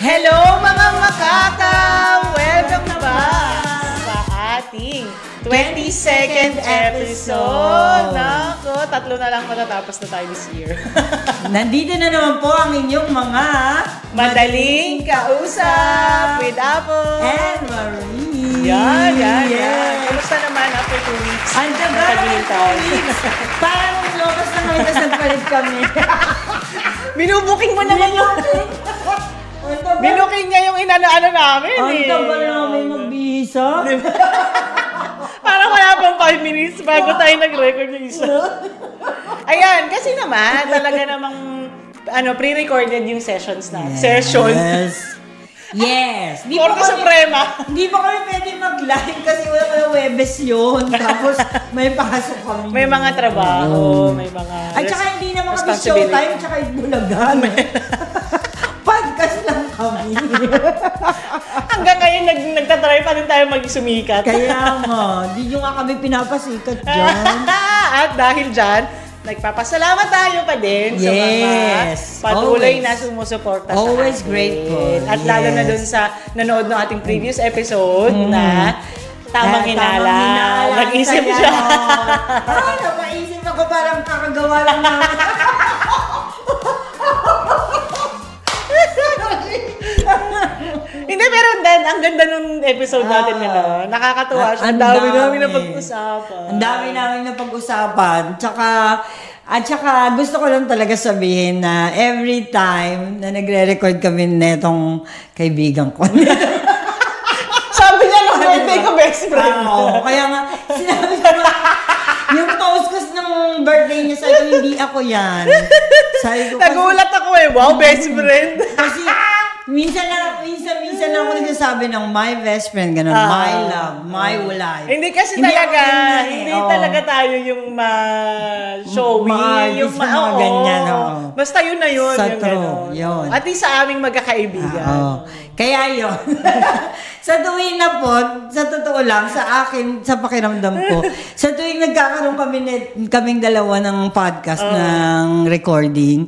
Hello mga makaka! Welcome back sa ating 22nd episode. Nako, 3 na lang matatapos na tayo this year. Nandito na naman po ang inyong mga Madaling Kausap with Apple and Marie. Yan. Kamusta naman after 2 weeks? Ang tagal ng 2 weeks. Parang lokas na kami, tapos nagpalit kami. Binubuking mo naman yung... Binuking niya yung inano-ano namin Ang tagal namin magbihisa. Parang wala pang 5 minutes bago tayo nag-record yung isa. Ayan, kasi naman, talaga namang pre-recorded yung sessions na. Sessions. Yes. Porca Suprema. Hindi pa kami pwede mag-live kasi wala Webes yun. Tapos may pasok kami. May mga trabaho, may mga At saka hindi naman kami showtime, tsaka Itbulagan. Podcast lang kami. Hanggang ngayon, nagtatry pa din tayo mag-sumikat. Kaya nga, hindi nyo nga kami pinapasikat dyan. At dahil dyan, nagpapasalamat tayo pa din sa mga patuloy na sumusuporta sa atin. Always grateful. At lalo na dun sa nanood ng ating previous episode na Tamang Hinala. Nag-isip siya. Napaisip ako parang kakagawa lang na. Hindi, pero ang ganda nung episode natin ngayon. Nakakatuwa siya. Ang dami namin na pag-usapan. Ang dami namin na pag-usapan. At saka gusto ko lang talaga sabihin na every time na nagre-record kami netong kaibigan ko. Sabi niya nung birthday ko, best friend. Oo, kaya nga, sinabi ko yung post ko ng birthday niya, sabi ko, hindi ako yan. Sabi ko, nagulat ako wow, best friend. Kasi, minsan lang ako nagsasabi ng my best friend, gano'n, my love, my life. Hindi kasi talaga, hindi talaga tayo yung ma-showy, yung mga ganyan. Basta yun na yun. Sa yung true, yun. At least sa aming magkakaibigan. Kaya yun. Sa tuwing na po, sa totoo lang, sa akin, sa pakiramdam ko, sa tuwing nagkakaroon kaming dalawa ng podcast, ng recording,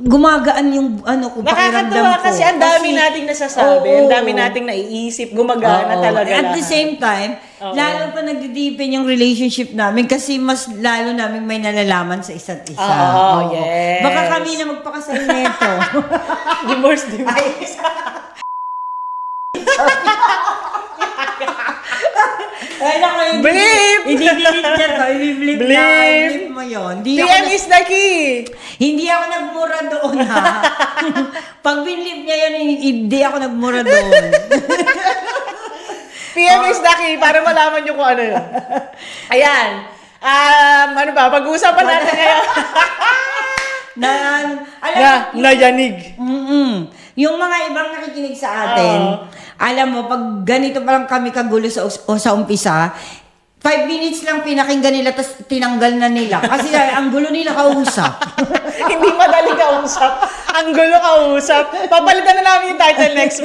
gumagaan yung pakiramdam ko. Nakakatuwa kasi ang dami nating nasasabi, ang dami nating naiisip, gumagana talaga At the same time, lalo pa nagdi-deepen yung relationship namin kasi mas lalo namin may nalalaman sa isa't isa. Yes. Baka kami na magpakasal nito. Divorce. Ay, naku, Blip! I-delete niya to. I-blip mo yun. PM is the key! Hindi ako nagmura doon, ha? Pag binlip niya yun, hindi ako nagmura doon. PM is the key, para malaman nyo kung ano yun. Ayan. Pag-uusapan natin ngayon. Nayanig. Yung mga ibang nakikinig sa atin, alam mo, pag ganito pa lang kami kagulo sa umpisa, 5 minutes lang pinakinggan nila, tapos tinanggal na nila. Kasi ang gulo nila kausap. Hindi madaling kausap. Ang gulo kausap. Papalitan na namin yung title next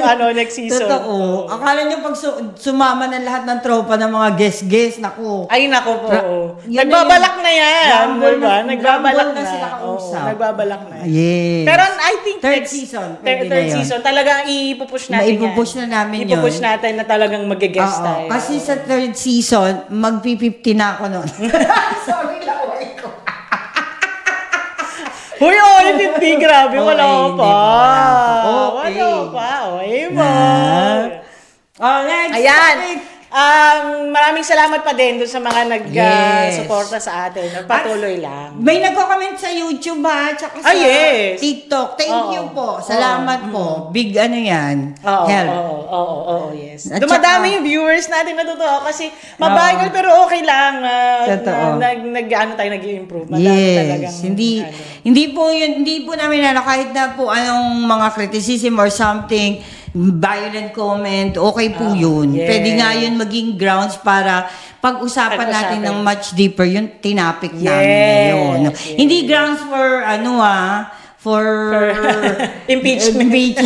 season. Totoo. Akala nyo pag sumama ng lahat ng tropa ng mga guest, naku. Ay, naku po. Nagbabalak na yan. Diba? Nagbabalak na. Sila kausap. Nagbabalak na. Yes. Pero I think third season, talagang ipupush natin yan. Ipupush na namin yun. Ipupush natin na talagang mag-guest tayo. Kasi sa third season, mag-50 na ako nun. Sorry, laway ko. Huy, only 50, grabe, wala pa. Wala pa. Okay mo. Next Ayan. topic. Maraming salamat pa din doon sa mga nag-suporta sa atin. Patuloy lang. May nagko-comment sa YouTube tsaka sa TikTok. Thank you po. Salamat po. Big yan. Help. Oo, yes. Dumadami yung viewers natin, natutuwa kasi mabagal pero okay lang. Nag-i-improve. Yes. Hindi po namin kahit na po anong mga criticism or something, violent comment, okay po yun. Yes. Pwede nga yun maging grounds para pag-usapan natin ng much deeper yung tinapik namin ngayon. Yes. Hindi grounds for impeachment.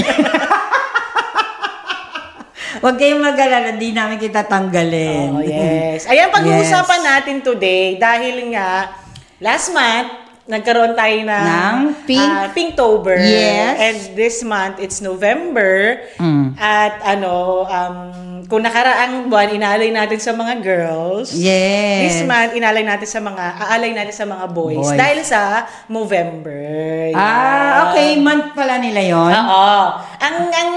Huwag kayong mag-alala, di namin kita tanggalin. Yes. Ayan, pag-uusapan natin today dahil nga last month, nagkaroon tayo ng Pinktober. Yes. And this month, it's November. At kung nakaraang buwan, inaalay natin sa mga girls. Yes. This month, aalay natin sa mga boys. Dahil sa November. Okay. Month pala nila yon. Oo. Ang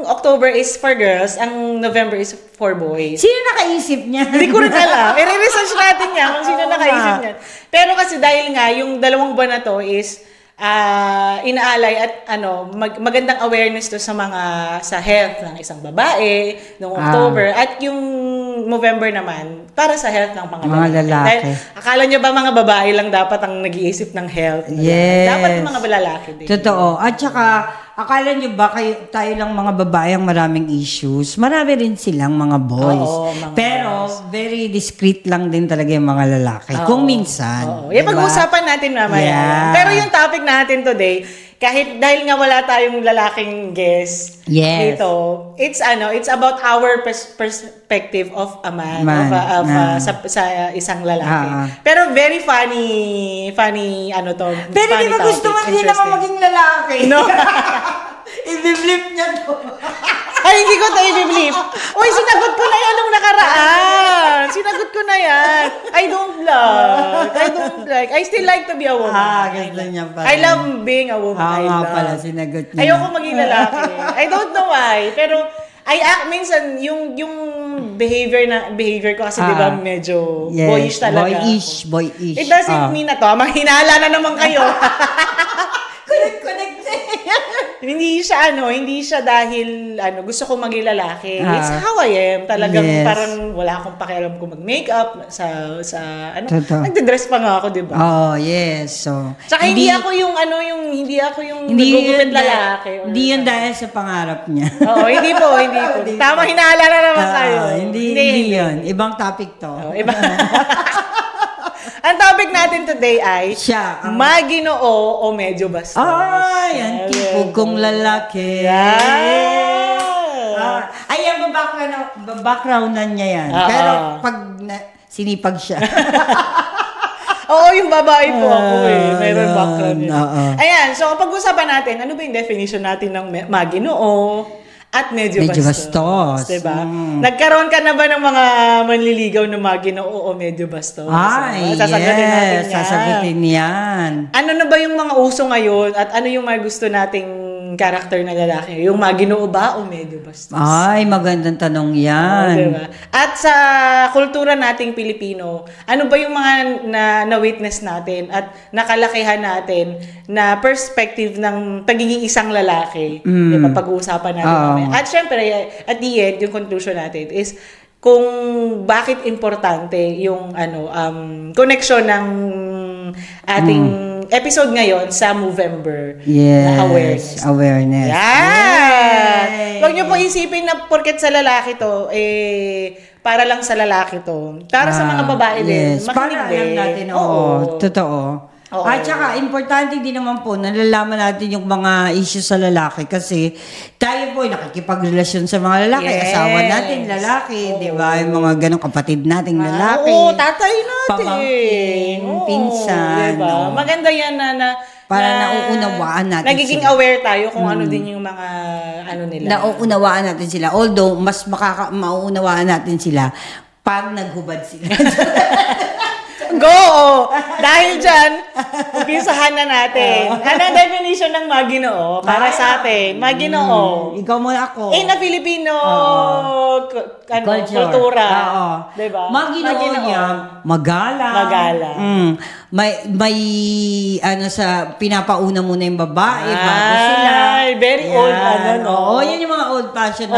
October is for girls, ang November is for boys. Sino nakaisip niya? Hindi ko rin alam. I-research natin yan kung sino nakaisip niyan. Pero kasi dahil nga, yung 2 buwan na to is inaalay at magandang awareness to sa health ng isang babae noong October at yung November naman para sa health ng mga lalaki. Dahil akala nyo ba mga babae lang dapat ang nag-iisip ng health? Yes. Dapat mga lalaki din. Totoo. At saka, akala nyo ba tayo lang mga babae ang maraming issues? Marami rin silang mga boys. Oo, pero very discreet lang din talaga yung mga lalaki. Kung minsan. Yung pag-uusapan natin mamaya. Yeah. Pero yung topic natin today, kahit dahil nga wala tayong lalaking guest dito, it's about our perspective of a man. Sa isang lalaki. Pero very funny to. Pero di ba gusto mo din naman maging lalaki? No. I-blip niya to. Ay, hindi ko tayo i-blip. Uy, sinagot ko na yan nung nakaraan. Sinagot ko na yan. I don't like. I still like to be a woman. Gusto niya pala. I love being a woman. Pala, sinagot niya. Ayoko maging lalaki. I don't know why. Pero, minsan, yung behavior ko kasi diba medyo boyish talaga. Boyish. It doesn't mean na to. Manghinala na naman kayo. Connect. Hindi siya dahil gusto ko maging lalaki. It's how I am. Talagang parang wala akong pakialam kung mag-makeup nagde-dress pa nga ako, 'di ba? Oh, yes. So, saka hindi ako yung nagugupit lalaki. Hindi yun dahil sa pangarap niya. Oo, hindi po. Tama, hinala na naman tayo. Hindi yun. Ibang topic to. Iba. Ang topic natin today ay maginoo o medyo bastos. Ang tipog kong lalaki. Ang backgroundan niya yan. Pero pag sinipag siya. Oo, yung babae po ako mayroon background yun. Ayan, so pag-usapan natin, ano ba yung definition natin ng maginoo at medyo bastos. Diba? Nagkaroon ka na ba ng mga manliligaw na maginoo o medyo bastos? Sasagutin natin yan. Sasagutin yan. Ano na ba yung mga uso ngayon at ano yung mga gusto nating karakter na lalaki? Yung maginoo ba o medyo bastos? Magandang tanong yan. Diba? At sa kultura nating Pilipino, ano ba yung mga na-witness natin at nakalakihan natin na perspective ng pagiging isang lalaki? Diba? Pag-uusapan natin. At syempre, at the end, yung conclusion natin is kung bakit importante yung connection ng ating episode ngayon sa Movember na awareness. Yan! Huwag niyo po isipin na porket sa lalaki to, para lang sa lalaki to. Para sa mga babae din. Para alam natin, totoo. At saka, importante din naman po, nalalaman natin yung mga issues sa lalaki kasi tayo po nakikipagrelasyon sa mga lalaki. Asawa natin, lalaki, di ba? Yung mga ganong kapatid nating lalaki. Tatay natin. Pamangkin, pinsan. Diba? Maganda yan na para nauunawaan natin nagiging aware tayo kung ano din yung mga nila. Nauunawaan natin sila. Although, mas mauunawaan natin sila pag naghubad sila. Go! Dahil dyan, umpisahan na natin. Ano ang definition ng maginoo para sa atin? Maginoo. Ikaw muna ako. Na Filipino kultura. Diba? Maginoo niya, magalang. May sa pinapauna muna yung babae bago sila. Very old yan yung mga old fashion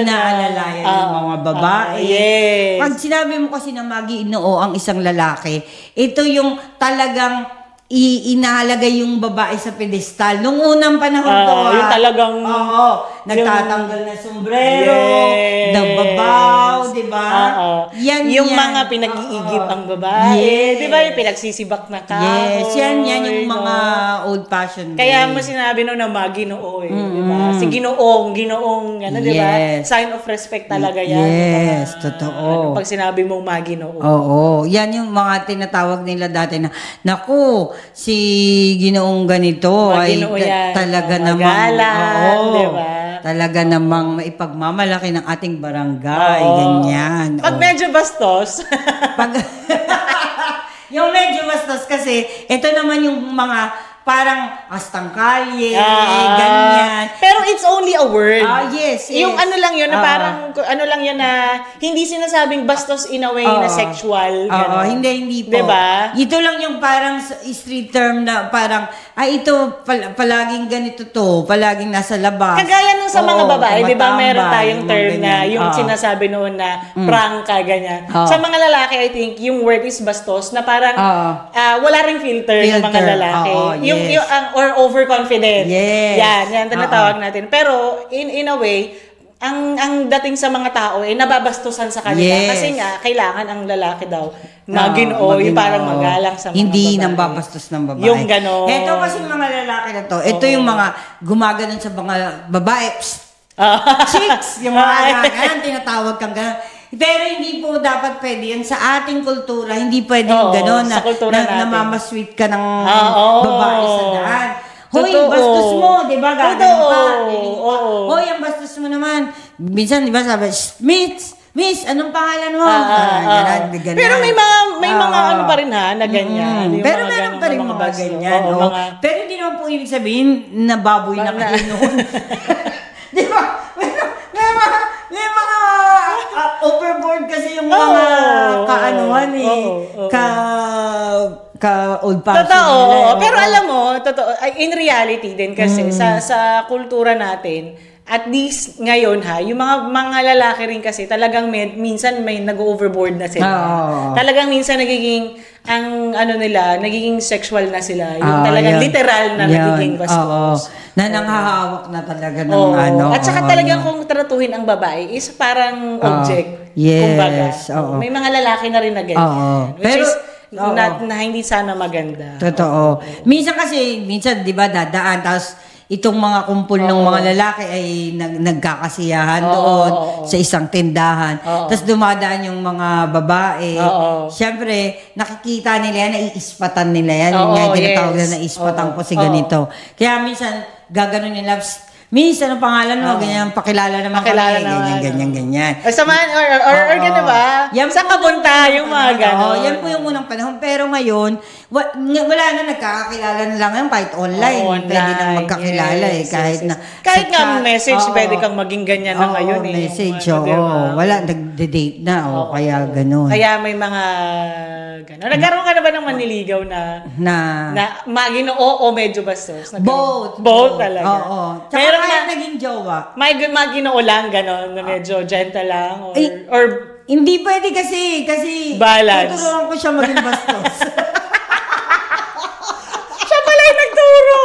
inaalalayan ng mga babae. Yes. Pag sinabi mo kasi na maginoo ang isang lalaki, ito yung talagang inalagay yung babae sa pedestal. Nung unang panahon to, yung talagang nagtatanggal na sombrero, nagbabaw, di ba? Yung mga pinag-iigip ang babae, di ba? Yung pinagsisibak na kahoy. Yes, yan yung mga old-fashioned. Kaya mo sinabi na maginoo di ba? Si ginoong, di ba? Sign of respect talaga yan. Yes, totoo. Pag sinabi mong maginoo. Oo, yan yung mga tinatawag nila dati na, naku, si Ginoong ganito ay talaga namang diba? Talaga namang maipagmamalaki ng ating barangay, ganyan. Pag medyo bastos. Yung medyo bastos kasi, ito naman yung mga parang astangkalye, ganyan. Pero it's only a word. Yes. Yung ano lang yun, na parang, ano lang yun na, hindi sinasabing bastos in a way na sexual. Hindi po. Diba? Ito lang yung parang street term na parang, ito, palaging ganito to, palaging nasa labas. Kagaya nung sa mga babae, di ba, meron tayong term ganyan. na, yung sinasabi noon na prangka, ganyan. Sa mga lalaki, I think, yung word is bastos, na parang, wala ring filter ng mga lalaki. Or overconfident. Yes. Yan tinatawag natin. Pero in a way, ang dating sa mga tao nababastusan sa kanila. Yes. Kasi nga kailangan ang lalaki daw maginoo, yung parang magalang sa mga hindi babae. nang babastos ng babae. Yung gano'n. Ito kasi mga lalaki na to. Ito yung mga gumaganon sa mga babae. Chicks, yung mga ganyan, tinatawag kang gano'n. Pero hindi po dapat pwede yan sa ating kultura. Hindi pwede yung gano'n na mamasweet ka ng babae sa daan. Hoy, bastos mo, di ba? Gano'n pa. Hoy, ang bastos mo naman. Minsan, di ba sabi, Miss, anong pangalan mo? Ganun. Pero may mga ano pa rin na ganyan. Pero meron pa rin mga ganyan. Pero hindi naman po ibig sabihin na baboy na kayo noon. Di ba? May mga overboard kasi yung mga kaanuhan ka-old fashioned. Totoo. Pero alam mo, in reality din kasi, sa kultura natin, at least ngayon yung mga lalaki rin kasi talagang minsan may nag-overboard na sila. Talagang minsan nagiging nagiging sexual na sila. Yung talagang literal na nagiging bastos. Na nanghahawak na talaga ng At saka talagang kung tratuhin ang babae is parang object. Kumbaga. May mga lalaki na rin na ganyan. Which is na hindi sana maganda. Totoo. Minsan 'di ba dadaan tapos itong mga kumpul ng mga lalaki ay nagkakasiyahan doon sa isang tindahan. Tapos dumadaan yung mga babae. Siyempre, nakikita nila yan, naiispatan nila yan. Tinatawag na naiispatan ko si ganito. Kaya minsan, gaganon nila, Miss, anong pangalan mo? Ganyan, pakilala naman kami. Ganyan. O samahan, or gano'n ba? Saan ka punta yung mga gano'n? Yan po yung unang panahon. Pero ngayon, wala na, nagkakakilala na lang yan kahit online. Pwede na magkakilala kahit nga message, pwede kang maging ganyan na ngayon message, wala, nagde-date na, kaya gano'n. Kaya may mga gano'n. Nagkaroon ka na ba ng manliligaw na maginoo o medyo bastos? Both talaga. Pero kaya naging jowa. May maginoo lang gano'n na medyo gentle lang or hindi pwede kasi balance. Tuturuan ko siya maging bastos. Siya pala yung nagturo.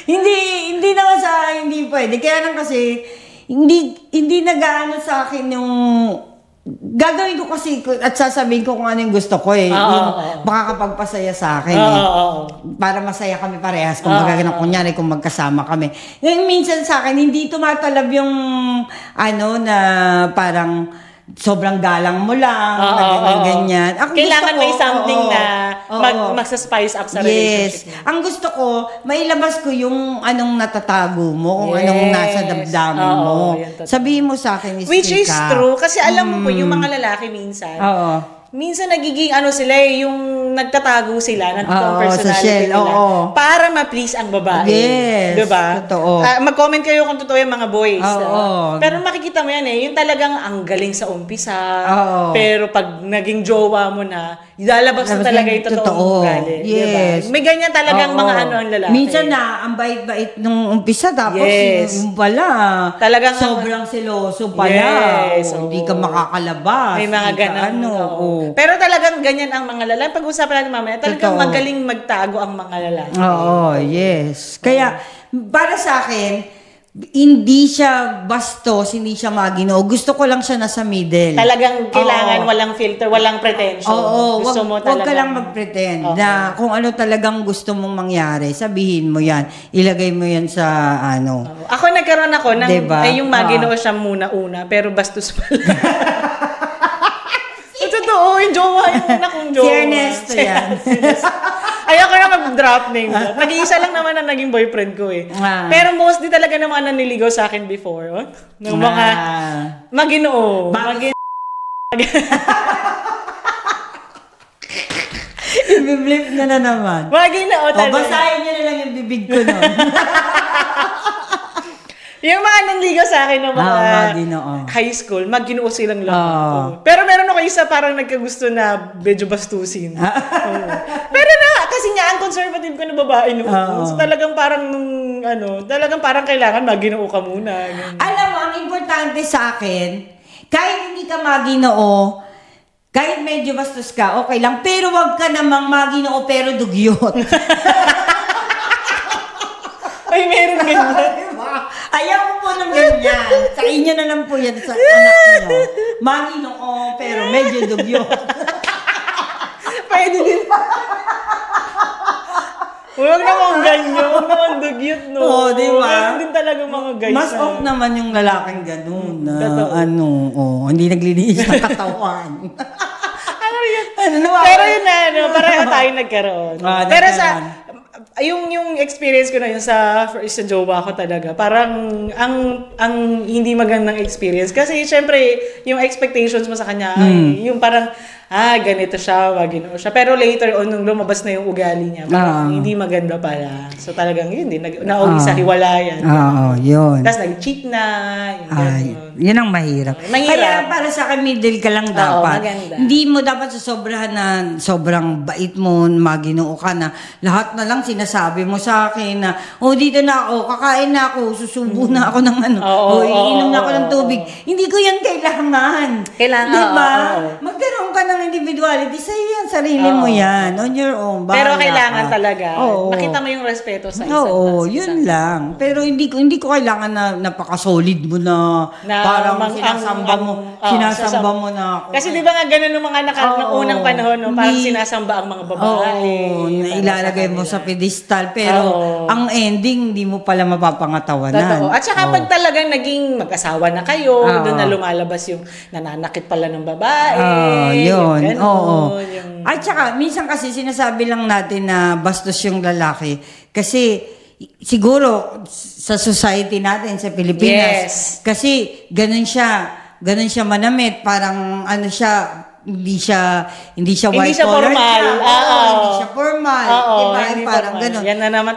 hindi naman hindi pwede. Kaya lang kasi hindi nag-aano sa akin yung gagawin ko kasi at sasabihin ko kung ano yung gusto ko makakapagpasaya sa akin para masaya kami parehas kung kunyari kung magkasama kami. Ngayon minsan sa akin hindi tumatalab yung na parang sobrang galang mo lang, ganyan. Kailangan may something na magsa-spice up sa relationship. Yes. Ang gusto ko, mailabas ko yung anong natatago mo, kung anong nasa damdamin mo. Sabihin mo sa akin, which is true. Kasi alam mo po, yung mga lalaki minsan nagiging sila yung nagtatago sila ng personality nila para ma-please ang babae. Yes. Diba? Totoo. Mag-comment kayo kung totoo yung mga boys. Pero makikita mo yan yung talagang ang galing sa umpisa. Pero pag naging jowa mo na, lalabas na talaga yung totoong ugali. Yes. Diba? May ganyan talagang mga ang lalaki. Minsan ang bait-bait nung umpisa tapos yung pala talagang sobrang seloso pala. Hindi ka makakalabas. May mga ganun. Pero talagang ganyan ang mga lalaki. Pag-usapan natin mamaya, talagang magaling magtago ang mga lalaki. Yes. Kaya, para sa akin, hindi siya bastos, hindi siya maginoo. Gusto ko lang siya nasa middle. Talagang kailangan walang filter, walang pretension. Gusto mo talagang... Wag ka lang mag-pretend na kung ano talagang gusto mong mangyari, sabihin mo yan. Ilagay mo yan sa Ako nagkaroon ako ng yung maginoo siya muna-una, pero bastos pala. Totoo, yung jowa, yung una kong jowa. Si Ernesto yan. Ayoko na mag-drop name. Nag-iisa lang naman ang naging boyfriend ko eh. Pero mostly talaga ng mga naniligaw sa akin before. Ng mga Maginoo. I-blip na naman. Maginoo talaga. Basahin niyo na lang yung bibig ko no. Yung mga nanligaw sa akin ng mga high school, Maginoo silang lahat. Pero meron ako isa parang nagkagusto na medyo bastusin. Pero kasi nga ang conservative ko na babae noon. So talagang parang talagang parang kailangan Maginoo ka muna. Alam mo, ang importante sa akin, kahit hindi ka Maginoo, kahit medyo bastos ka, okay lang. Pero wag ka namang Maginoo pero dugyot. Ay, meron ganyan. Ayaw ko po ng ganyan. Sa inyo na lang po yan sa anak niyo. Maginoo pero medyo dugyot. Pwede din. Huwag naman ganyan. Huwag naman dugyot, no? Oo, di ba? Meron din talaga mga guys. Mas off naman yung lalaking ganun. Hindi naglilinis ng katawan. Pero yun na, pareho tayo nagkaroon. Pero yung experience ko na yun sa jowa ko talaga, parang ang hindi magandang experience. Kasi syempre, yung expectations mo sa kanya, ay, yung parang, ganito siya, Maginoo siya. Pero later on, nung lumabas na yung ugali niya, hindi maganda pala. So talagang yun din, nauwi sa hiwalayan. Yun. Tapos nag-cheat na, yun ang mahirap. Kaya para sa akin, middle ka lang dapat. Maganda. Hindi mo dapat sobrahan na sobrang bait mo, Maginoo ka na. Lahat na lang sinasabi mo sa akin na, dito na ako, kakain na ako, susubo na ako ng iinom na ako ng tubig. Hindi ko yan kailangan. Diba? Magkaroon ka ng individuality, sa'yo yan, sarili mo yan, on your own. Pero kailangan talaga, makita mo yung respeto sa isa't yun lang. Pero hindi ko kailangan na napaka-solid mo na parang sinasamba mo na ako. Kasi di ba nga ganun ng mga unang panahon, no? Parang sinasamba ang mga babae. Ilalagay mo sa pedestal, pero ang ending, hindi mo pala mapapangatawanan. At saka pag talagang naging mag-asawa na kayo, doon na lumalabas yung nananakit pala ng babae. Yun. At saka, minsan kasi sinasabi lang natin na bastos yung lalaki. Kasi, siguro, sa society natin, sa Pilipinas, kasi ganun siya manamit, parang hindi siya white collar. Hindi siya formal. Diba? Parang ganun. Yan na naman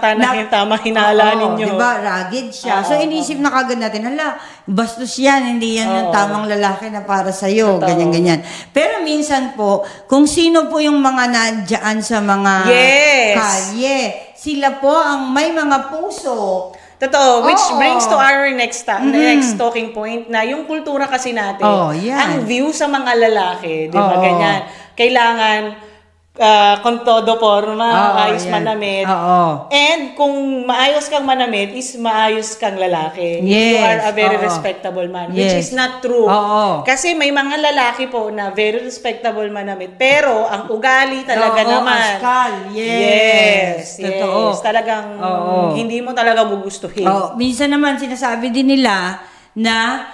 tamang hinala ninyo. Diba? Rugged siya. So, inisip na kagad natin, bastos yan. Hindi yan ang tamang lalaki na para sa'yo. Ganyan-ganyan. Pero minsan po, kung sino po yung mga nandiyan sa mga kalye, sila po ang may mga puso. Totoo, which brings to our next talking point na yung kultura kasi natin, ang view sa mga lalaki, di ba, ganyan. Kailangan kung todo forma, ayos manamit. And kung maayos kang manamit, is maayos kang lalaki. You are a very respectable man, which is not true. Kasi may mga lalaki po na very respectable manamit, pero ang ugali talaga naman. Yes. Totoo. Talagang hindi mo talaga gugustuhin. Minsan naman sinasabi din nila na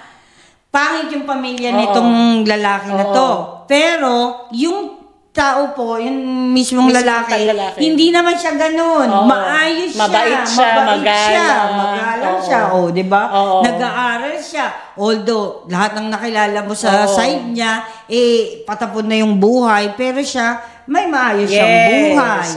pangit yung pamilya nitong lalaki na to. Pero yung tao po, yung mismong lalaki, hindi naman siya ganun. Maayos siya. Mabait siya, magalang siya. Di ba? Nag-aaral siya. Although, lahat ng nakilala mo sa side niya, patapon na yung buhay. Pero siya, may maayos siyang buhay.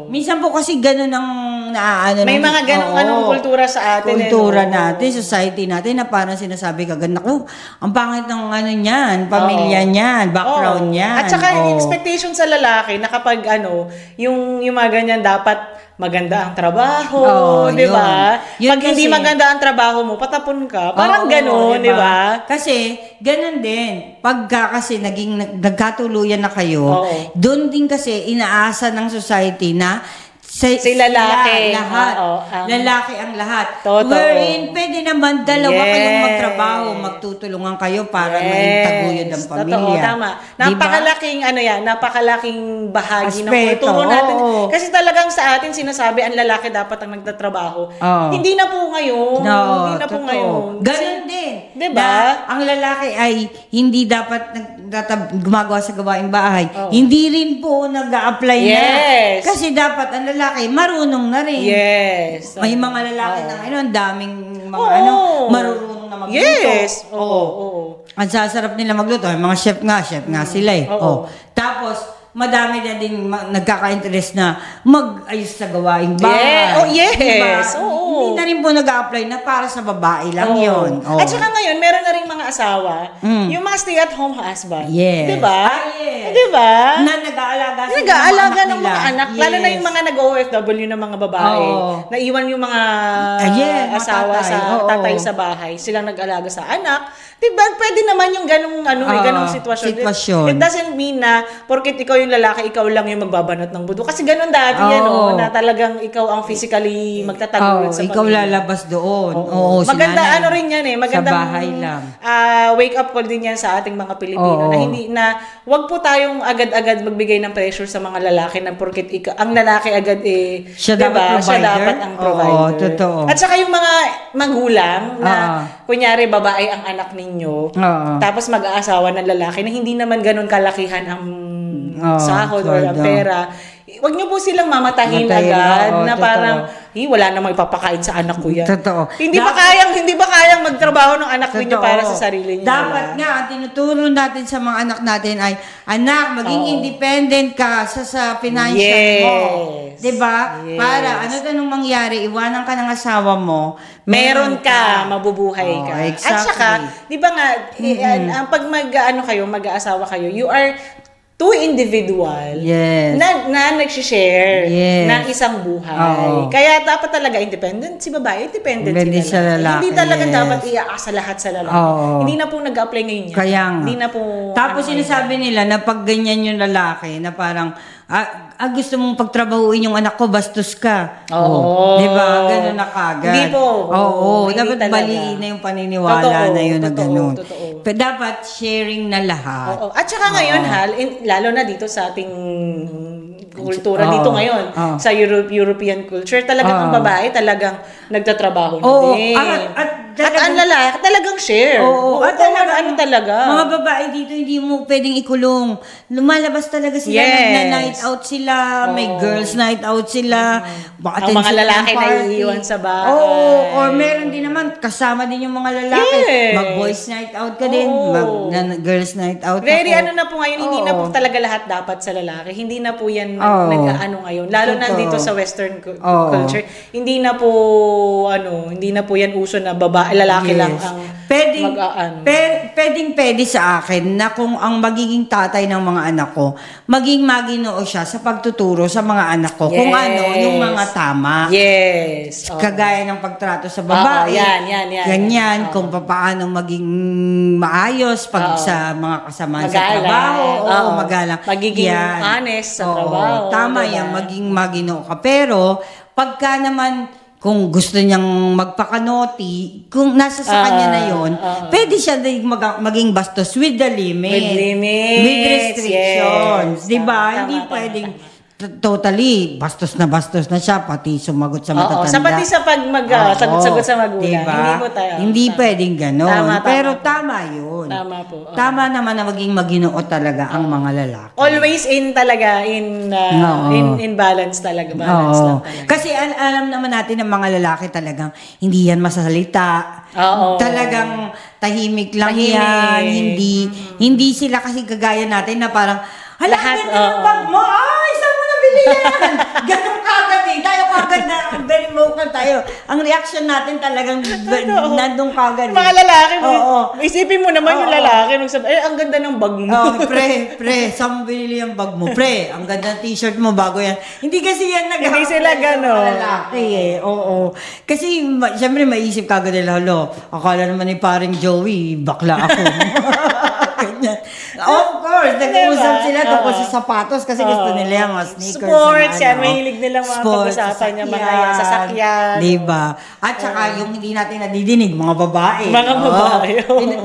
Minsan po kasi ganun ang naaano. May mga ganung kultura sa atin. Kultura natin, society natin, na parang sinasabi kagad, naku, ang pangit ng niyan, pamilya niyan, background niyan. At saka expectation sa lalaki na kapag yung mga ganyan dapat maganda ang trabaho, di ba? Pag hindi maganda ang trabaho mo, patapon ka. Parang gano'n, di ba? Kasi, gano'n din. Pagka kasi nagkatuluyan na kayo, doon din kasi inaasa ng society na si lalaki. Lahat. Lalaki ang lahat. Wherein, pwede naman dalawa kayong magtrabaho, magtutulungan kayo para maitaguyod ang pamilya. Totoo, tama. Napakalaking, napakalaking bahagi ng kulturo natin. Kasi talagang sa atin sinasabi, ang lalaki dapat ang nagtatrabaho. Hindi na po ngayon. Hindi na po ngayon. Ganun din. Diba? Na ang lalaki ay hindi dapat gumagawa sa gawaing bahay. Hindi rin po nag-a-apply na. Kasi dapat ang lalaki marunong na rin. Yes. May mga lalaki na ngayon, daming mga marunong na magluto. Yes. Oo. Ang sasarap nila magluto. Mga chef nga sila eh. Tapos, madami na din nagkaka-interest na mag-ayos sa gawaing bahay. Yes. Diba? Hindi na rin po nag-a-apply na para sa babae lang yun. At saka ngayon, meron na rin mga asawa, yung mga stay-at-home husband. Yes. Diba? Yes. Diba? Na nag-aalaga ng mga anak. Lalo na yung mga nag-OFW na mga babae. Naiwan yung mga asawa sa tatay sa bahay. Silang nag-alaga sa anak. Diba? Pwede naman yung ganong sitwasyon. It doesn't mean na porket ikaw yung lalaki, ikaw lang yung magbabanat ng buto. Kasi ganun dati na talagang ikaw ang physically magtataguyod sa ikaw pamilya. lalabas doon. Maganda rin yan eh. Magandang sa bahay lang. Wake up call din yan sa ating mga Pilipino na wag po tayong agad-agad magbigay ng pressure sa mga lalaki na porket ang lalaki agad siya diba? Siya dapat ang provider. Totoo. At saka yung mga magulang na kunyari babae ang anak ninyo, tapos mag-aasawa ng lalaki na hindi naman ganun kalakihan ang sahod or ang pera. Huwag niyo po silang mamatahin agad na parang wala namang ipapakain sa anak ko yan. Totoo. Hindi ba kayang magtrabaho ng anak niyo para sa sarili niyo? Dapat nga ang tinuturo natin sa mga anak natin ay anak, maging independent ka sa financial mo. 'Di ba? Para anong mangyari, iwanan ka ng asawa mo, meron ka, mabubuhay ka. Exactly. At saka, 'di ba nga pag mag-aasawa kayo, you are two individual na nag-share ng isang buhay. Kaya dapat talaga independent si babae, independent si lalaki. Hindi talaga dapat iaasa lahat sa lalaki. Hindi na po nag-apply ngayon yan. Kaya nga. Hindi na po. Tapos sinasabi nila na pag ganyan yung lalaki, na parang gusto mong pagtrabahuin yung anak ko, bastos ka. Diba? Ganun na kagad. Hindi po. Dapat baliin na yung paniniwala na yun na ganun. Dapat sharing na lahat. At saka ngayon, lalo na dito sa ating kultura dito ngayon, sa European culture, talagang ang babae talagang nagtatrabaho na din. At ang lalaki talagang share. Talaga. Mga babae dito, hindi mo pwedeng ikulong. Lumalabas talaga sila, nag-night out sila, may girls night out sila. Ang mga lalaki na iiwan sa bahay. Or meron din naman, kasama din yung mga lalaki. Mag-boys night out ka din, mag-girls night out ka. Very na po ngayon, hindi na po talaga lahat dapat sa lalaki. Hindi na po yan nag-ano ngayon. Lalo na dito sa western culture. Hindi na po yan uso na lalaki lang ang mag-aano. Pwedeng sa akin na kung ang magiging tatay ng mga anak ko, maging maginoo siya sa pagtuturo sa mga anak ko kung yung mga tama. Yes. Kagaya ng pagtrato sa babae. Ganyan, kung paano maging maayos pag sa mga kasama sa trabaho. Magalang. Magiging honest sa trabaho. Tama yan, maging maginoo ka. Pero, pagka naman kung gusto niyang magpakanoti, kung nasa sa kanya na yun, pwede siya maging bastos with the limit. With restrictions. Yes. Diba? Hindi pwedeng totally bastos na siya, pati sumagot sa matatanda. Pati sa sagot sa magulang. Diba? Hindi po tayo. Hindi pwedeng ganon. Pero tama yun. Tama po. Tama naman na maging maginoo talaga ang mga lalaki. Always in balance talaga. Balance lang talaga. Kasi alam naman natin ng mga lalaki talagang hindi yan masasalita. Talagang tahimik lang yan. Hindi sila kasi kagaya natin na parang, lahat ng bag mo, saan mo nabili yan? Ganun kagad eh. Tayo kagad na, very vocal tayo. Ang reaction natin talagang nandun kagad. Mga lalaki, isipin mo naman yung lalaki, magsabi, ang ganda ng bag mo. Pre, saan mo binili yung bag mo? Pre, ang ganda ng t-shirt mo, bago yan. Hindi kasi yan hindi sila gano'n. Lalaki eh, Kasi, syempre, maisip kagad nila, akala naman ni paring Joey, bakla ako. Of course, nag-uusap sila tungkol sa sapatos kasi gusto nila yung mga sneakers. Sports yan, mahilig nilang mga pag-usapan niya, mga sasakyan. Diba? At saka yung hindi natin nadidinig, mga babae. Mga babae.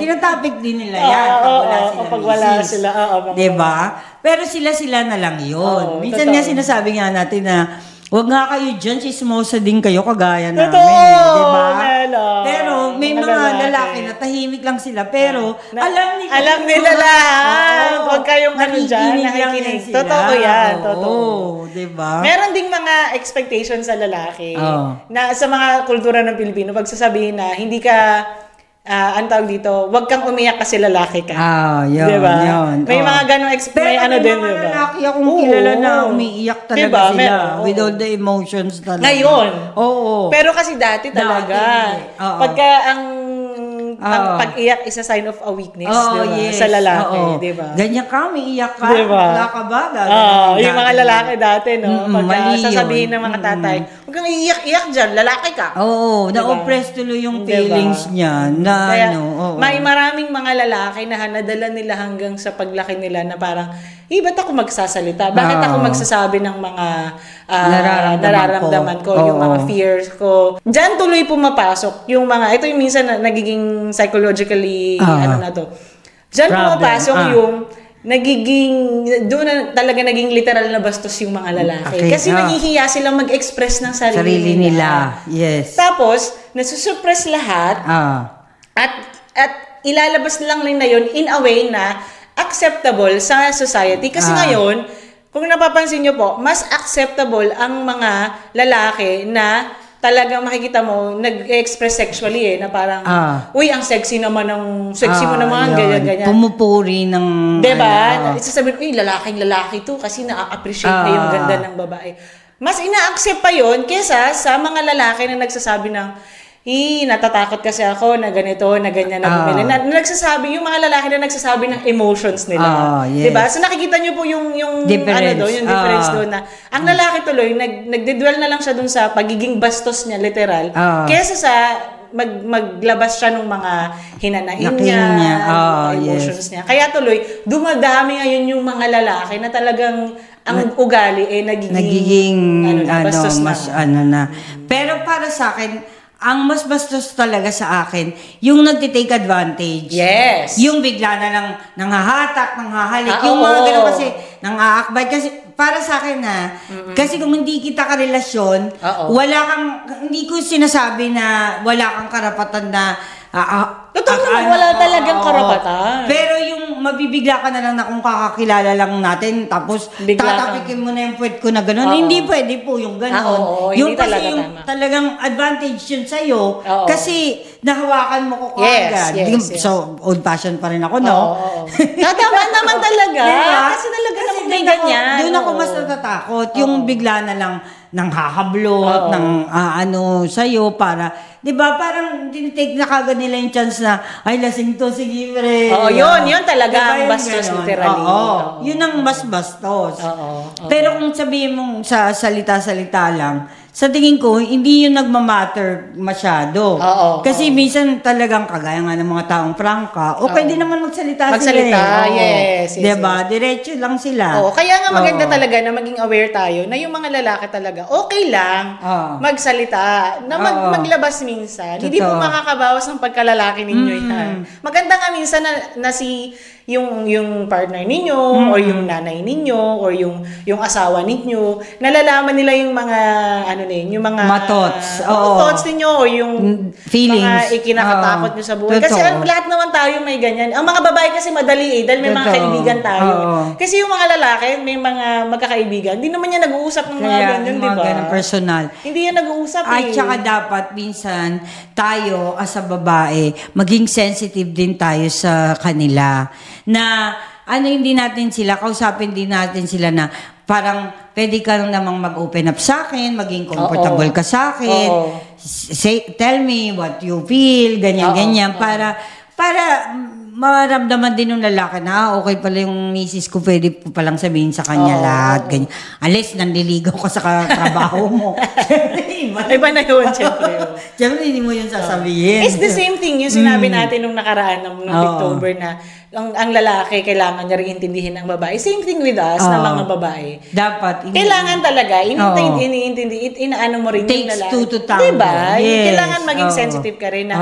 Tinatopic din nila yan pag wala sila. Diba? Pero sila na lang yun. Minsan nga sinasabi nga natin na huwag nga kayo dyan, chismosa din kayo kagaya namin. Diba? Pero may mga lalaki lalaki na tahimik lang sila, pero alam nila lahat. Huwag kayong dyan, nakikinig. Totoo yan, totoo. Diba? Meron ding mga expectations sa lalaki na sa mga kultura ng Pilipino, pag sasabihin na hindi ka ang tawag dito, wag kang umiyak kasi lalaki ka. Yun, diba? Yun. May mga ganong may ano din, diba? Pero may mga lalaki akong kilala na umiiyak talaga diba? sila. With all the emotions talaga. Ngayon. Oo. Pero kasi dati talaga. Pagka ang pag-iyak is a sign of a weakness, diba? Yes. Sa lalaki, diba? Ganyan ka, umiiyak ka. Diba? Wala ka ba? Yung mga lalaki dati, no? Pagka sasabihin ng mga tatay, huwag kang iiyak-iyak dyan, lalaki ka. Oo, diba? Na-oppress tuloy yung feelings niya. Kaya, may maraming mga lalaki na nadala nila hanggang sa paglaki nila na parang, ba't ako magsasalita? Bakit ako magsasabi ng mga nararamdaman ko, yung mga fears ko? Diyan tuloy pumapasok yung mga, ito yung minsan na nagiging psychologically, Diyan pumapasok yung doon na talaga naging literal na bastos yung mga lalaki. Kasi nahihiya silang mag-express ng sarili nila. Yes. Tapos, nasusuppress lahat. At ilalabas lang na yun in a way na acceptable sa society. Kasi ngayon, kung napapansin nyo po, mas acceptable ang mga lalaki na talagang makikita mo, nag-express sexually na parang, uy, ang sexy naman sexy mo naman, ganyan. Pumupuri ng... Diba? Isasabihin, uy, lalaking-lalaki to kasi na-appreciate na yung ganda ng babae. Mas ina-accept pa yun kesa sa mga lalaki na nagsasabi ng, natatakot kasi ako na ganito, na ganyan, na bumili. Nagsasabi, yung mga lalaki na nagsasabi ng emotions nila. Yes. Diba? So nakikita nyo po yung difference. Yung difference doon na, ang lalaki tuloy, nagdedwell na lang siya doon sa pagiging bastos niya, literal, kesa sa maglabas siya ng mga hinanain niya, emotions niya. Kaya tuloy, dumadami ngayon yung mga lalaki na talagang ang ugali nagiging bastos na. Pero para sa akin, ang mas bastos talaga sa akin, yung nagtitake advantage. Yes. Yung bigla na lang nanghahatak, nanghahalik. Yung mga ganun kasi, nang-aakbay. Kasi, para sa akin kasi kung hindi kita karelasyon, hindi ko sinasabi na wala kang karapatan na, totoo naman, wala talagang karapatan. Pero yung mabibigla ka na lang na kung kakakilala lang natin, tapos tatapikin mo na yung puwet ko na gano'n. Hindi pwede po yung gano'n. Yung kasi yung talagang advantage yun sa'yo, kasi nahawakan mo ko kaagad. Yes. So, old-fashioned pa rin ako, no? Tama naman talaga. Kasi talaga namang may ganyan. Doon ako mas natatakot. Yung bigla na lang nang hahablot, ng sa'yo para, di ba, parang tinitake na kagad nila yung chance na, ay, lasing to, sige, pre. Yun talaga ang bastos literally. Yun ang mas bastos. Pero kung sabihin mong sa salita-salita lang, sa tingin ko, hindi yun nagmamatter masyado. Kasi minsan talagang kagaya nga ng mga taong prangka, din naman magsalita sila. Yes. Diba? Diretso lang sila. Kaya nga maganda talaga na maging aware tayo na yung mga lalaki talaga, okay lang magsalita, na maglabas minsan. Hindi po makakabawas ng pagkalalaki ninyo yan. Maganda nga minsan na yung partner ninyo or yung nanay ninyo or yung asawa ninyo, nalalaman nila yung mga yung mga thoughts. Thoughts ninyo or yung feelings, mga ikinakatakot nyo sa buhay. Kasi lahat naman tayo may ganyan. Ang mga babae kasi madali dahil may mga kaibigan tayo. Kasi yung mga lalaki, may mga magkakaibigan, hindi naman yan nag-uusap ng mga ganyan, di ba? Ganyan personal. Hindi yan nag-uusap At saka dapat minsan tayo as a babae, maging sensitive din tayo sa kanila. Na hindi natin sila, kausapin din natin sila na parang pwede ka lang namang mag-open up sa akin, maging comfortable ka sa akin, tell me what you feel, ganyan, para maramdaman din ng lalaki na okay pala yung misis ko, pwede po palang sabihin sa kanya lahat, ganyan. Unless nanliligaw ka sa trabaho mo. Iba na yun, syempre. Syempre, hindi mo yun sasabihin. It's the same thing yung sinabi natin nung nakaraan ng October na ang lalaki, kailangan niya rin intindihin ng babae. Same thing with us, na mga babae. Dapat. Kailangan talaga, inaano mo rin yung lalaki. Takes two to tango. Diba? Yes. Kailangan maging sensitive ka rin na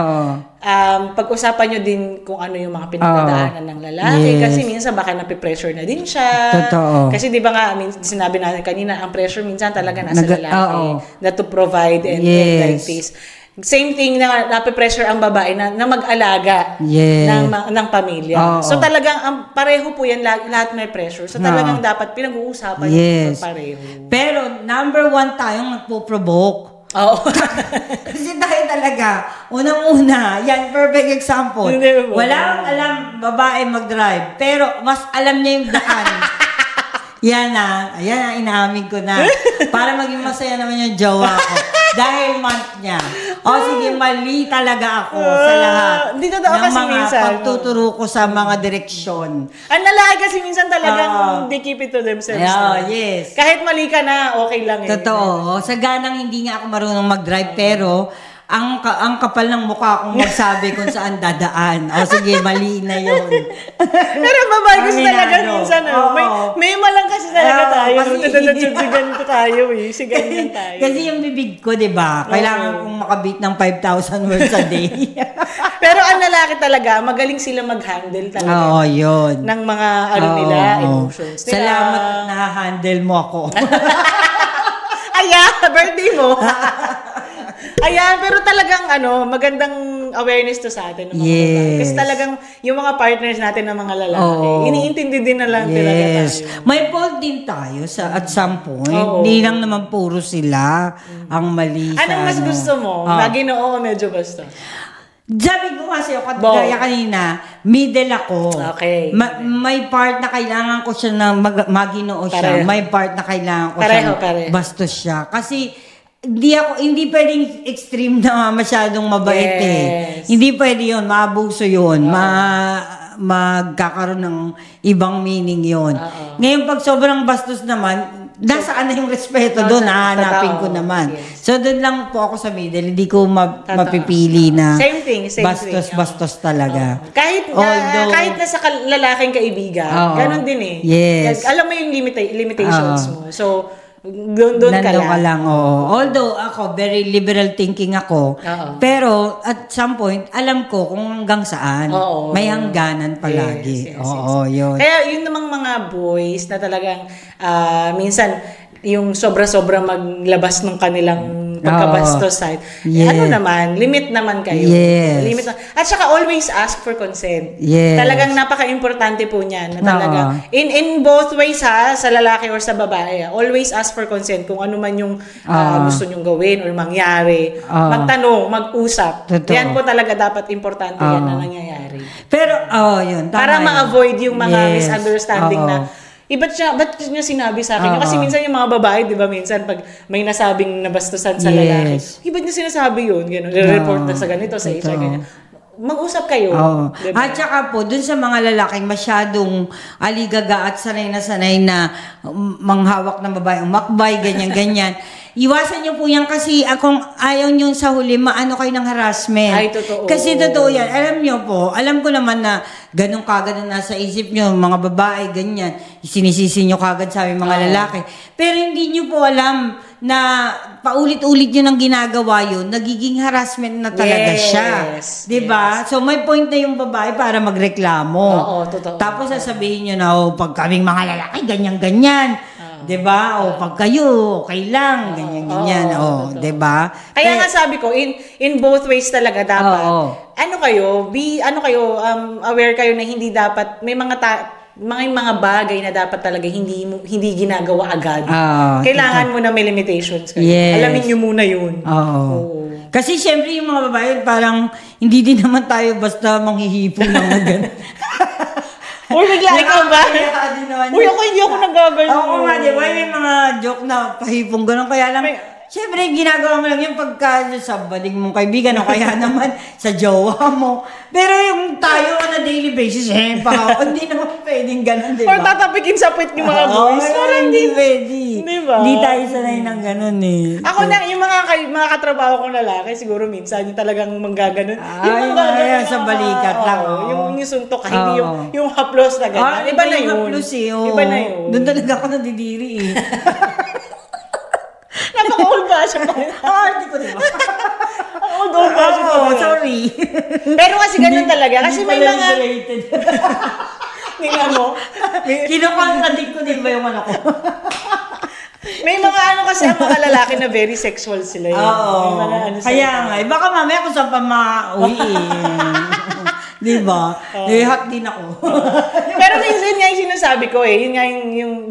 pag-usapan nyo din kung ano yung mga pinagdadaanan ng lalaki. Kasi minsan baka napipressure na din siya. Totoo. Kasi di ba nga, sinabi natin kanina, ang pressure minsan talaga nasa lalaki. Na to provide and like this. Same thing na nape-pressure ang babae na mag-alaga ng pamilya. So talagang pareho po yan, lahat may pressure. So talagang dapat pinag-uusapan yung pareho. Pero number 1 tayong nagpo-provoke. Kasi tayo talaga, unang-una, yan, perfect example. Walang alam babae mag-drive, pero mas alam niya yung daan. Yan ang inaamin ko na. Para maging masaya naman yung jowa ko. Dahil month niya. Sige, mali talaga ako sa lahat. Hindi totoo kasi minsan. Pagtuturo ko sa mga direksyon. Ang lalaki kasi minsan talagang they keep it to themselves. Yes. Kahit mali ka na, okay lang. Totoo. Sa ganang hindi nga ako marunong mag-drive, pero ang kapal ng mukha kong magsabi kung saan dadaan. Sige, mali na yun. Pero babae kasi talaga minsan, may malang kasi talaga tayo. Ganito tayo si ganyan tayo. Kasi yung bibig ko, di ba? Kailangan kong makabit ng 5,000 words a day. Pero ang lalaki talaga, magaling sila mag-handle talaga. Yun. Ng mga emotions. Salamat at na-handle mo ako. Birthday mo. Ayan, pero talagang magandang awareness to sa atin ng mga babae. Kasi talagang yung mga partners natin ng mga lalaki, iniintindi din na lang talaga tayo. May fault din tayo at some point. Hindi lang naman puro sila ang mali sa Anong mas gusto mo? Maginoo o medyo basta? Sabi ko kasi ako kaya kanina, middle ako. Okay. May part na kailangan ko siya na maginoo siya. May part na kailangan ko siya bastos siya. Kasi hindi pwedeng extreme na masyadong mabait Hindi pwede yun, maabuso yun, magkakaroon ng ibang meaning yun. Ngayon pag sobrang bastos naman, nasaan na yung respeto doon, hahanapin ko naman. So doon lang po ako sa middle, hindi ko mapipili na same thing. Bastos talaga. Kahit na sa lalaking kaibigan, ganun din Alam mo yung limitations mo. So doon ka lang. Although ako, very liberal thinking ako. Pero at some point, alam ko kung hanggang saan. May hangganan palagi. Yun. Kaya yun namang mga boys na talagang minsan yung sobra-sobra maglabas ng kanilang pagkabastos side. Limit naman kayo. Limit na. At saka always ask for consent. Talagang napaka-importante po niyan. Na talaga, in both ways sa lalaki or sa babae, always ask for consent kung ano man yung gusto nyong gawin or mangyari. Magtanong, mag-usap. Yan po talaga dapat importante yan na nangyayari. Pero, yun. Para ma-avoid yung mga misunderstanding na ba't niya sinabi sa akin? Kasi minsan yung mga babae, di ba, minsan pag may nasabing nabastusan sa lalaki, ba't niya sinasabi yun? Report na sa ganito, sa HR, ganyan. Mag-usap kayo. Diba? At saka po, dun sa mga lalaking masyadong aligaga at sanay na manghawak ng babae, makbay, ganyan. Iwasan niyo po yan kasi kung ayaw niyo sa huli, maano kayo ng harassment. Ay, totoo. Kasi totoo yan. Alam ko naman na ganun kagad na nasa isip niyo, mga babae, ganyan. Sinisisi niyo kagad sa mga lalaki. Pero hindi niyo po alam na paulit-ulit niyo nang ginagawa yun, nagiging harassment na talaga siya. Diba? So may point na yung babae para magreklamo. Totoo. Tapos sasabihin niyo na, pag kaming mga lalaki, ganyan-ganyan. Diba? Pag kayo, okay lang. Ganyan. Diba? Kaya nga sabi ko, in both ways talaga dapat. Aware kayo na hindi dapat, may mga bagay na dapat talaga hindi ginagawa agad. Kailangan mo na may limitations kayo. Alamin nyo muna yun. Kasi syempre yung mga babae, parang hindi din naman tayo basta manghihipon ng ganun. Uy, bigla ikaw ba? Uy, hindi ako nagagano. Oo nga, di ba? May mga joke na pahipong gano'n. Kaya lang, siyempre, ginagawa mo lang yung pagka sa baling mong kaibigan o kaya naman sa jowa mo. Pero yung tayo on a daily basis, hindi naman pwedeng gano'n, di ba? Or tatapikin sa puwet ng mga boys. Parang hindi pwede. Di ba? Hindi tayo sanay ng gano'n Ako na, yung mga katrabaho kong lalaki, siguro minsan yung talagang manggaganon. Yung manggaganon sa balikat lang. Yung suntok, hindi yung haplos na gano'n. Iba na yun. Iba na yun. Doon talaga ako nadidiri Napaka-old-fashioned pa rin. Hindi ko diba? Old-fashioned pa rin. Sorry. Pero kasi ganun talaga. Kasi may mga... Tingnan mo. Kinokontradict ko din ba yung ano ko? May mga ano kasi ang mga lalaki na very sexual sila eh. Oo. May mga ano Kaya nga, baka mamaya kung saan pa mauwi Di ba? Hot din ako. Pero minsan nga yung sinasabi ko eh, yun nga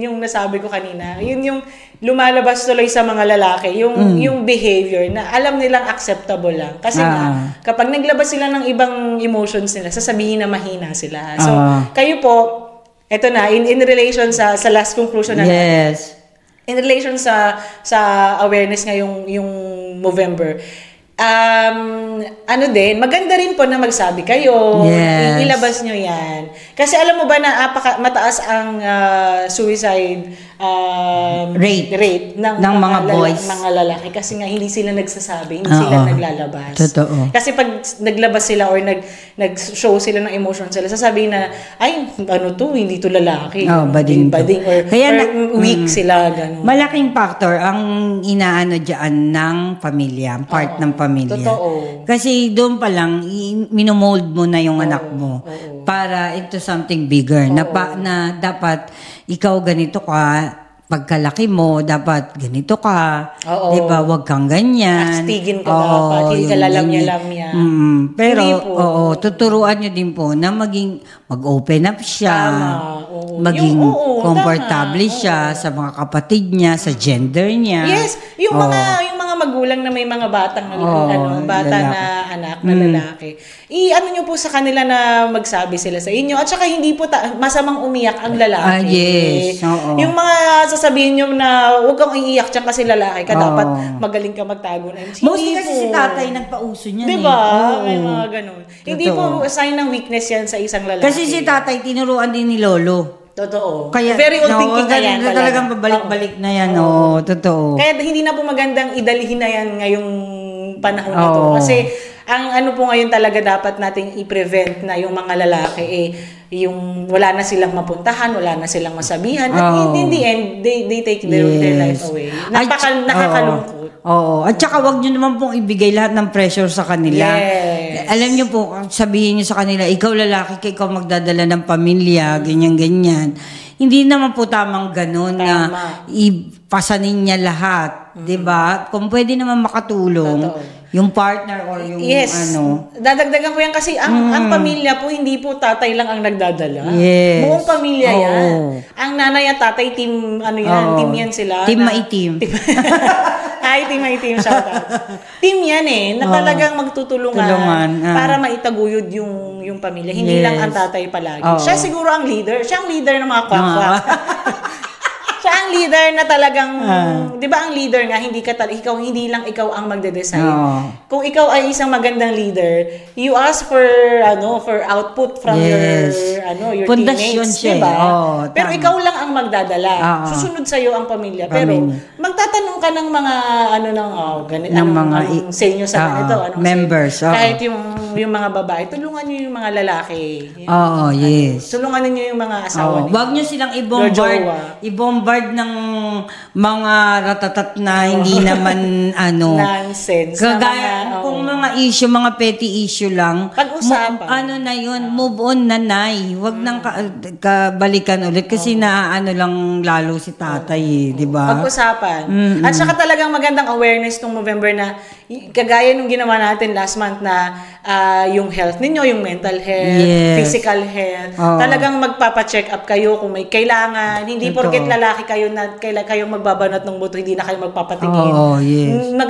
yung nasabi ko kanina, yun yung lumalabas tuloy sa mga lalaki, yung behavior na alam nilang acceptable lang. Kasi nga, kapag naglabas sila ng ibang emotions nila, sasabihin na mahina sila. So, kayo po, eto na, in relation sa last conclusion na yes. In relation sa awareness ngayong yung November, ano din, maganda rin po na magsabi kayo, yes. Ilabas nyo yan. Kasi alam mo ba na mataas ang suicide rate ng mga boys. Mga lalaki. Kasi nga hindi sila nagsasabi, hindi sila naglalabas. Totoo. Kasi pag naglabas sila or nag-show sila ng emotion sila, sasabihin na, ay, ano to, hindi to lalaki. Bading or weak sila. Ganun. Malaking factor ang inaano dyan ng pamilya, part ng pamilya. Totoo. Kasi doon pa lang, minomold mo na yung anak mo para into something bigger. Na dapat ikaw ganito ka, pagkalaki mo, dapat ganito ka. Di ba? Huwag kang ganyan. Astigin ka dapat. Hindi ka lalamya-lamya. Pero, tuturuan nyo din po na mag-open up siya. Maging komportable siya sa mga kapatid niya, sa gender niya. Yes. Yung mga magulang na may mga batang bata lalaki. Na anak na lalaki. I-ano nyo po sa kanila na magsabi sila sa inyo. At saka hindi po masamang umiyak ang lalaki. Yes. Yung mga sasabihin nyo na huwag kang iiyak dyan kasi lalaki ka, dapat magaling ka magtago na. Mostly kasi si tatay nagpauso niyan. Diba? May mga ganun. Hindi po sign ng weakness yan sa isang lalaki. Kasi si tatay tinuruan din ni lolo. Totoo. Kaya, very old thinking na yan. Talagang babalik-balik na yan. Totoo. Kaya hindi na po magandang idalhin na yan ngayong panahon na to. Kasi ang ano po ngayon talaga dapat nating i-prevent na yung mga lalaki yung wala na silang mapuntahan, wala na silang masabihan. At in the end, they take their life away. Nakakalungkot. At saka wag nyo naman pong ibigay lahat ng pressure sa kanila. Yes. Alam nyo po, sabihin nyo sa kanila, ikaw lalaki, ikaw magdadala ng pamilya, ganyan-ganyan. Hindi naman po tamang ganun na ipasanin niya lahat. Diba? Kung pwede naman makatulong, yung partner or yung ano. Dadagdagan ko yan kasi ang pamilya po, hindi po tatay lang ang nagdadala. Yes. Buong pamilya yan. Ang nanay at tatay, team yan sila. Team maitim. Ay, team maitim, shout out. Team yan na talagang magtutulungan para maitaguyod yung pamilya. Hindi lang ang tatay palagi. Siya siguro ang leader. Siya ang leader ng mga kwak-kwak. Siya ang leader na talagang, di ba ang leader nga, hindi lang ikaw ang magde-decide. Kung ikaw ay isang magandang leader, you ask for output from your teammates, di ba? Pero ikaw lang ang magdadala. Susunod sa'yo ang pamilya. Pero magtatanong ka ng mga sa inyo sa ganito. Members. Kahit yung mga babae, tulungan niyo yung mga lalaki. Yes. Tulungan niyo yung mga asawa niyo. Huwag niyo silang i-bombard ng mga ratatat na hindi naman nonsense. Kagaya kung mga issue, mga petty issue lang. Pag-usapan. Na yun, move on nanay. Huwag nang kabalikan ulit kasi lang lalo si tatay, di ba? Pag-usapan. At saka talagang magandang awareness nung November na kagaya nung ginawa natin last month na yung health ninyo, yung mental health, physical health. Talagang magpapa-check up kayo kung may kailangan. Hindi porket lalaki kayo na kayong magbabanat ng buto, hindi na kayo magpapatingin.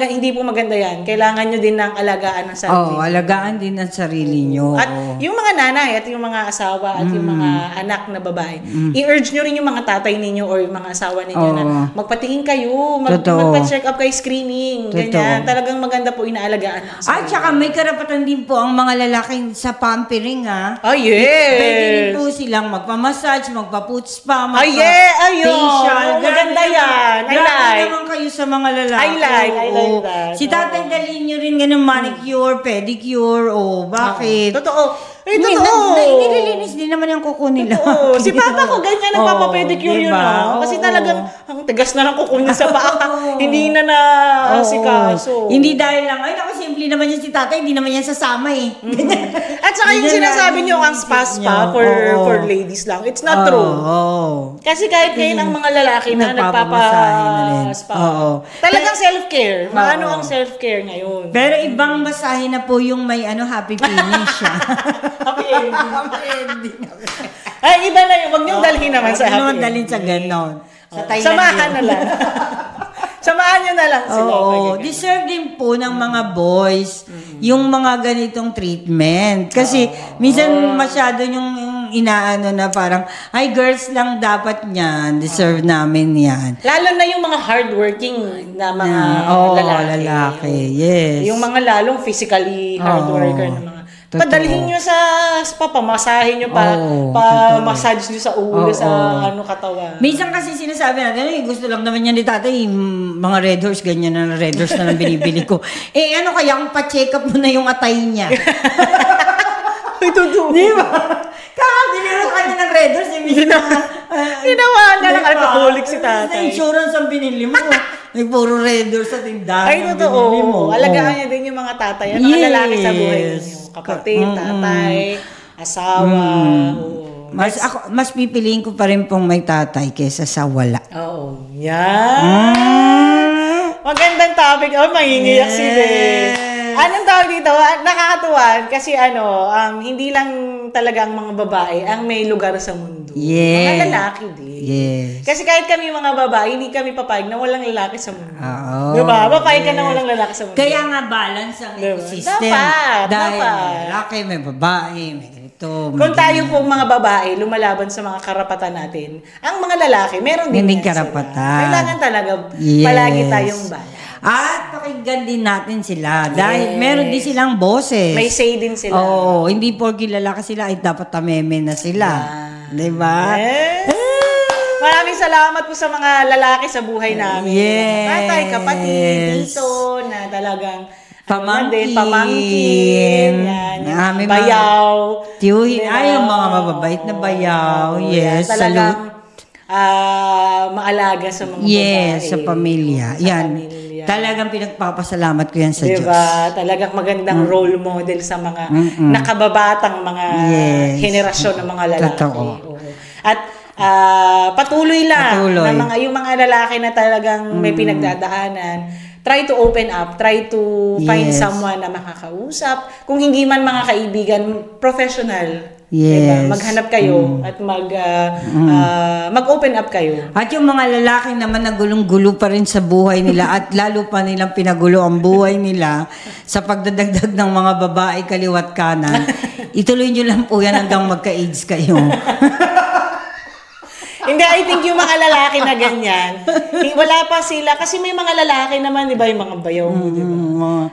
Hindi po maganda yan. Kailangan nyo din ng alagaan ng sarili. Alagaan din ang sarili nyo. At yung mga nanay at yung mga asawa at yung mga anak na babae, i-urge nyo rin yung mga tatay ninyo or yung mga asawa ninyo na magpatingin kayo, magpa-check up kayo, screening, ganyan. Talagang maganda po inaalagaan ang sarili. At saka may karapatan din po ang mga lalaking sa pampering, yes! Pwede rin po silang magpa-massage, magpa-putspa, facial. Maganda yan. I like. naman kayo sa mga lalaki. I like that. Si tatay dalhin nyo rin ganun manicure, pedicure, bakit? Totoo. Nililinis din naman yung kuko nila. Oo. Si Papa ko, ganyan nagpapapedicure yun. Kasi talagang, ang tigas na ng kuko niya sa paa. Hindi na asikaso. Hindi dahil lang, ay naku, simple naman yan si tatay, hindi naman yan sasama eh. At saka yung sinasabi niyo ang spa for ladies lang. It's not true. Kasi kahit ngayon ang mga lalaki na nagpapa-spa. Talagang self-care. Maano ang self-care ngayon? Pero ibang basahin na po yung may happy finish. Happy ending. Ay, iba na yun. Huwag niyong dalhin naman sa happy ending. Huwag niyong dalhin sa ganon. Sa Thailand samahan na lang. Samahan nyo na lang sila. Deserve din po ng mga boys yung mga ganitong treatment. Kasi minsan masyado yung inaano na parang, ay girls lang dapat niyan, deserve namin yan. Lalo na yung mga hardworking na mga lalaki. Yes. Yung mga lalong physically hardworker na mga padalhin nyo sa spa, pamasahin nyo massage nyo sa ulo, sa katawan. Minsan kasi sinasabi natin, gusto lang naman yan ni tatay, mga red horse, ganyan na red horse na lang binibili ko. Ano kaya kung pa-check up mo na yung atay niya? Ito doon. Di ba? Kakabili ka niya ng red horse, ginawa na lang alcoholic si tatay. Insurance ang binili mo. May puro red horse sa tindahan. Ay, totoo. Alagaan niya din yung mga tatay, ang mga lalaki sa buhay ninyo. Kapatid, tatay, asawa. Mas pipiliin ko pa rin pong may tatay kaysa sa wala. Oo. Yan. Magandang topic. Mangingiyak si Ben. Anong tawag dito? Nakakatuwa kasi hindi lang talaga ang mga babae ang may lugar sa mundo. Mga lalaki din. Kasi kahit kami mga babae, hindi kami papayag na walang lalaki sa mundo. Diba? Papayag ka na walang lalaki sa mundo. Kaya nga balance ang ecosystem. Dahil may lalaki, may babae, may ganito. Kung tayo pong mga babae, lumalaban sa mga karapatan natin, ang mga lalaki, meron din may karapatan. Kailangan talaga palagi tayong balance. At pakinggan din natin sila dahil meron din silang boses. May say din sila. Hindi porke lalaki sila ay dapat tameme na sila. Diba? Maraming salamat po sa mga lalaki sa buhay namin. Tatay, kapatid, tito, na talagang pamangkin, bayaw. Tiyuhin, yung mga mababait na bayaw. Yes, talagang maalaga sa mga babae. Sa pamilya. Talagang pinagpapasalamat ko yan sa Diyos. Talagang magandang role model sa mga nakababatang mga henerasyon ng mga lalaki. At patuloy lang na yung mga lalaki na talagang may pinagdadaanan, try to open up, try to find someone na makakausap. Kung hindi man mga kaibigan, professional. Diba? Maghanap kayo at mag-open up kayo. At yung mga lalaki naman na gulong-gulo pa rin sa buhay nila at lalo pa nilang pinagulo ang buhay nila sa pagdadagdag ng mga babae kaliwat kanan, ituloy nyo lang po yan hanggang magka-AIDS kayo. Hindi, I think yung mga lalaki na ganyan, wala pa sila. Kasi may mga lalaki naman, di ba, yung mga bayaw, di ba?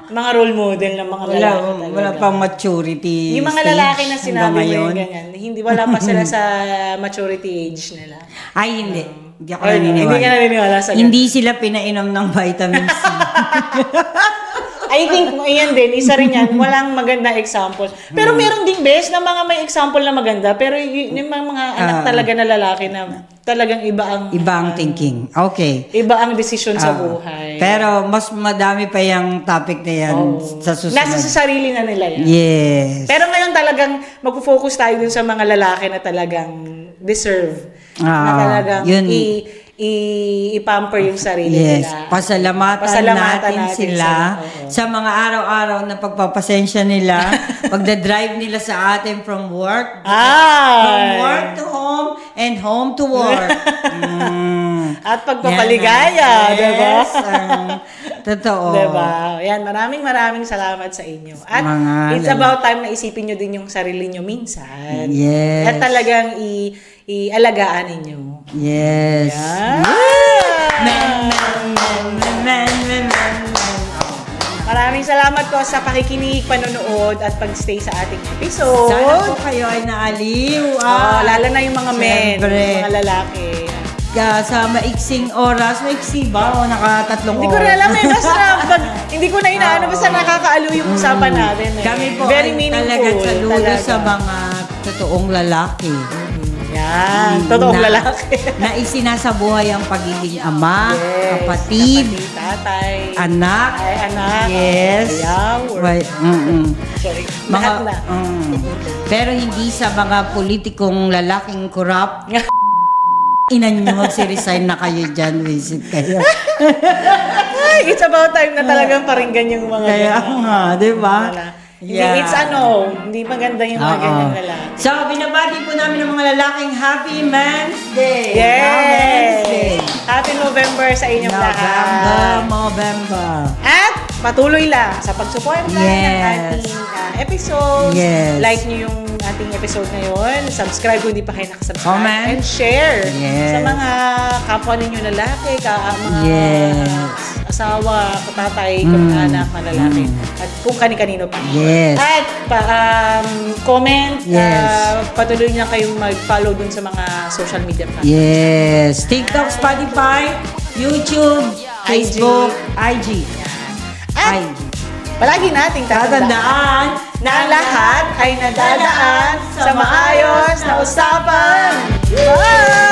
Mga role model ng mga lalaki. Wala pang maturity yung mga lalaki na sinabi mo yung ganyan, wala pa sila sa maturity age nila. Ay, hindi. Hindi ako naniniwala. Hindi ka naniniwala sa ganyan. Hindi sila pinainom ng vitamin C. I think, ayan din, isa rin yan, walang maganda example. Pero meron ding best na mga may example na maganda, pero yung mga anak talaga na lalaki na talagang iba ang thinking. Okay. Iba ang desisyon sa buhay. Pero mas madami pa yung topic na yan sa susunod. Nasa sa sarili na nila yan. Yes. Pero ngayon talagang magpo-focus tayo dun sa mga lalaki na talagang deserve. Na talagang i-pamper yung sarili nila. Pasalamatan natin sila sa mga araw-araw na pagpapasensya nila, pagda-drive nila sa atin from work. From work to home and home to work. At pagpapaligaya, diba? Totoo. Diba? Yan, maraming salamat sa inyo. At it's about time na isipin nyo din yung sarili nyo minsan. Yes. At talagang i-alagaan ninyo. Yes. Yeah. Maraming salamat po sa pakikinig, panonood at pag-stay sa ating episode. Sana po kayo ay naaliw. Lalo na yung mga men, yung mga lalaki. sa maiksing oras. Maiksi ba? O naka-3 oras? Hindi ko rin alam basta hindi ko na inaano, basta nakakaalo yung usapan natin Kami po Very ay meaningful. talagang saludo talaga. sa mga totoong lalaki. Yan, totoong lalaki. Na isinasabuhay ang pagiging ama, Yes, kapatid, tatay, anak. ay, anak, Yes. ayaw, sorry, lahat na. Pero hindi sa mga politikong lalaking corrupt. Inan nyo magsiresign na kayo dyan, visit kayo. Ay, it's about time na talagang paringgan yung mga Kaya ganyan. nga, di ba? Hindi, it's hindi maganda yung mga ganyan lalaki. So, binabati po namin ang mga lalaking Happy Men's Day. Yes! Happy November sa inyong lahat. November. At patuloy lang sa pagsuporta ng ating episode. Yes. Like nyo yung ating episode ngayon. Subscribe kung hindi pa kayo nakasubscribe. Comment. And share Yes. sa mga kapwa ninyo lalaki, mga Yes. asawa, katatay, anak na lalaki. At kung kani-kanino pa. Yes. At comment. Yes. Patuloy na kayong mag-follow dun sa mga social media platforms. Yes. TikTok, Spotify, YouTube, Facebook, IG. At palagi nating tatandaan na ang lahat ay nadadaan sa maayos na usapan. Bye!